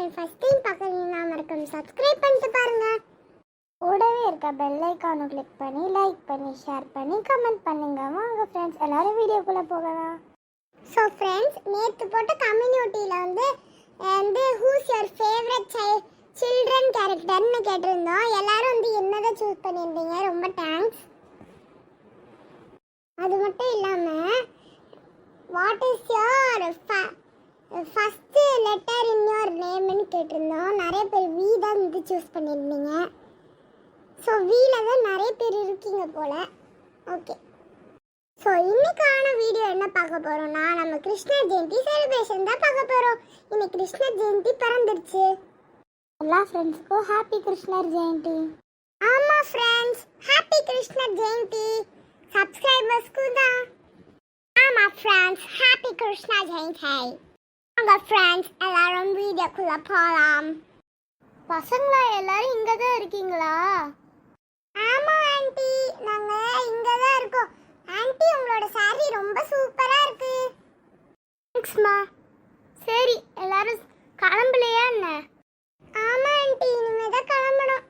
Channel first time பார்க்குறீங்கன்னா மறக்காம subscribe பண்ணிட்டு பாருங்க. கூடவே இருக்க பெல் ஐகானை கிளிக் பண்ணி லைக் பண்ணி ஷேர் பண்ணி கமெண்ட் பண்ணுங்க. வாங்க ஃப்ரெண்ட்ஸ் எல்லாரும் வீடியோக்குள்ளே போகலாம். ஸோ ஃப்ரெண்ட்ஸ், நேற்று போட்ட கம்யூனிட்டியில் வந்து ஹூஸ் யுவர் ஃபேவரட் சில்ட்ரன் கேரக்டர்னு கேட்டிருந்தோம். எல்லாரும் என்னதான் சூஸ் பண்ணியிருந்தீங்க, ரொம்ப தேங்க்ஸ். அது மட்டும் இல்லாமல் what is your first letter in your நேம்னு கேட்டிருந்தோம். நிறைய பேர் வி தான் சூஸ் பண்ணியிருந்தீங்க. ஸோ வீல தான் நிறைய பேர் இருக்கீங்க போல. ஓகே, ஸோ இன்னைக்கான வீடியோ என்ன பார்க்க போகிறோம்னா, நம்ம கிருஷ்ணர் ஜெயந்தி செலிப்ரேஷன் தான் பார்க்க போகிறோம். இன்னைக்கு கிருஷ்ணர் ஜெயந்தி பிறந்துருச்சு. எல்லா ஃப்ரெண்ட்ஸுக்கும் ஹாப்பி கிருஷ்ணர் ஜெயந்தி. ஆமாம் ஃப்ரெண்ட்ஸ், ஹாப்பி கிருஷ்ணர் ஜெயந்தி. சப்ஸ்கிரைபர்ஸ்க்கு தான். ஆமாம் ஃப்ரெண்ட்ஸ், ஹாப்பி கிருஷ்ணர் ஜெயந்தி. வாங்க ஃப்ரெண்ட்ஸ் எல்லாரும் வீடியோக்குள்ளே போகலாம். பசங்களா எல்லாரும் இங்கே தான் இருக்கீங்களா? ஆமாம் ஆண்டி, நாங்கள் இங்கே தான் இருக்கோம். ஆண்டி, உங்களோட சாரி ரொம்ப சூப்பராக இருக்கு. தேங்க்ஸ்மா. சரி, எல்லாரும் கிளம்பலையா என்ன? ஆமாம் ஆண்டி, இனிமேல் தான் கிளம்பணும்.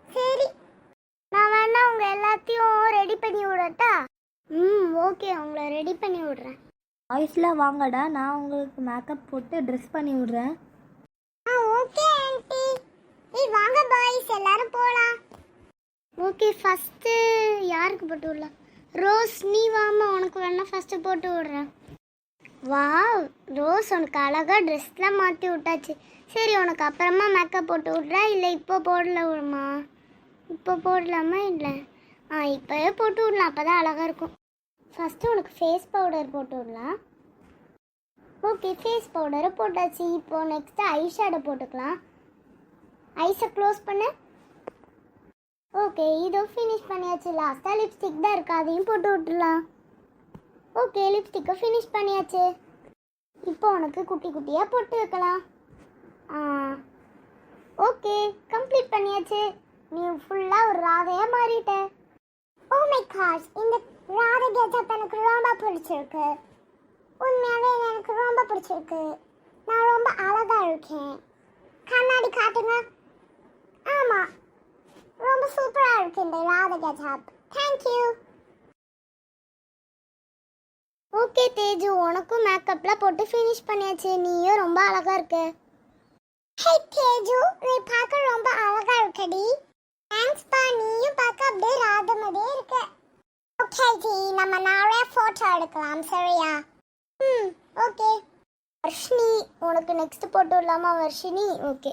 சரி, நான் வேணா உங்கள் எல்லாத்தையும் ரெடி பண்ணி விடட்டா? ஓகே, உங்களை ரெடி பண்ணி விடுறேன். பாய்ஸ்லாம் வாங்கடா, நான் உங்களுக்கு மேக்கப் போட்டு ட்ரெஸ் பண்ணி விடுறேன். Okay aunty. வாங்க பாய்ஸ் எல்லாரும் போலாம். ஓகே, ஃபர்ஸ்ட் யாருக்கு போட்டு விடலாம்? ரோஸ், நீ வாமா, உனக்கு வேணா ஃபர்ஸ்ட் போட்டு விடுறேன். வாவ் ரோஸ், உனக்கு அழகா ட்ரெஸ்லாம் மாற்றி விட்டாச்சு. சரி, உனக்கு அப்புறமா மேக்கப் போட்டு விட்றா, இல்லை இப்போ போடலாமா? இப்போ போடலாமா? இல்லை இப்போவே போட்டு விடலாம், அப்போ தான் அழகாக இருக்கும். ஃபஸ்ட்டு உனக்கு ஃபேஸ் பவுடர் போட்டு விடலாம். ஓகே, ஃபேஸ் பவுடரை போட்டாச்சு. இப்போ நெக்ஸ்ட்டு ஐ ஷேடோ போட்டுக்கலாம். ஐஸை க்ளோஸ் பண்ணு. ஓகே, இதோ ஃபினிஷ் பண்ணியாச்சு. லாஸ்ட்டாக லிப்ஸ்டிக் தான் இருக்குது, அதையும் போட்டு விட்டுடலாம். ஓகே, லிப்ஸ்டிக்கை ஃபினிஷ் பண்ணியாச்சு. இப்போ உனக்கு குட்டி குட்டியாக போட்டு வைக்கலாம். ஓகே, கம்ப்ளீட் பண்ணியாச்சு. நீ ஃபுல்லாக ஒரு ராதையாக மாறிட்ட. ஓ மை காஷ், இந்த ராதை கெட்டப் எனக்கு ரொம்ப பிடிச்சிருக்கு. உண்மையாகவே எனக்கு ரொம்ப பிடிச்சிருக்கு. நான் ரொம்ப அழகாக இருக்கேன். கண்ணாடி காட்டுங்க. ஆமாம், ரொம்ப சூப்பராக இருக்கு இந்த Radha getup. Thank you. Okay Teju, உனக்கும் மேக்கப்லாம் போட்டு ஃபினிஷ் பண்ணியாச்சு. நீயும் ரொம்ப அழகாக இருக்க. ஹே தேஜு, நீ பார்க்க ரொம்ப அழகாக இருக்கடி. தேங்க்ஸ்ப்பா, நீயும் பார்க்க அப்படியே ராதை மாதிரியே இருக்க. ஓகே ஜி, நம்ம நிறைய ஃபோட்டோ எடுக்கலாம், சரியா? ஓகே. வர்ஷினி, உனக்கு நெக்ஸ்ட் போட்டு விடலாமா வர்ஷினி? ஓகே.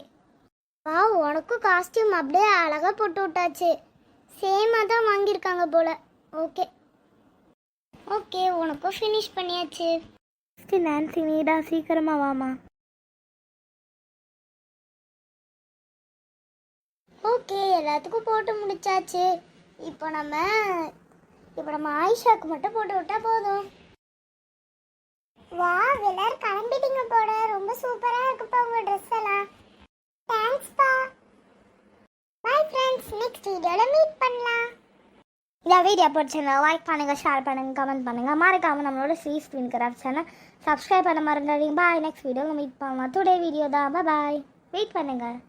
உனக்கும் காஸ்டியூம் அப்படியே அழகாக போட்டு விட்டாச்சு. சேமாக தான் வாங்கியிருக்காங்க போல. ஓகே ஓகே, உனக்கும் ஃபினிஷ் பண்ணியாச்சு. நான்சி, நீடா சீக்கிரமா வாமா. ஓகே, எல்லாத்துக்கும் போட்டு முடிச்சாச்சு. இப்போ நம்ம ஆயிஷாக்கு மட்டும் போட்டு விட்டா போதும். வா, எல்லாரும் கிளம்பிட்டீங்க போட. ரொம்ப சூப்பராக இருக்குப்பா உங்கள் ட்ரெஸ் எல்லாம். தேங்க்ஸ்ப்பா. பை ஃப்ரெண்ட்ஸ், நெக்ஸ்ட் வீடியோவில் மீட் பண்ணலாம். இந்த வீடியோ பிடிச்சிருந்தா லைக் பண்ணுங்கள், ஷேர் பண்ணுங்கள், கமெண்ட் பண்ணுங்கள். மறக்காமல் நம்மளோட Sri screen craft channel subscribe பண்ண மறந்துடாதீங்க. பாய், நெக்ஸ்ட் வீடியோவில் மீட் பண்ணலாம். டுடே வீடியோ தான். பாய், வெயிட் பண்ணுங்கள்.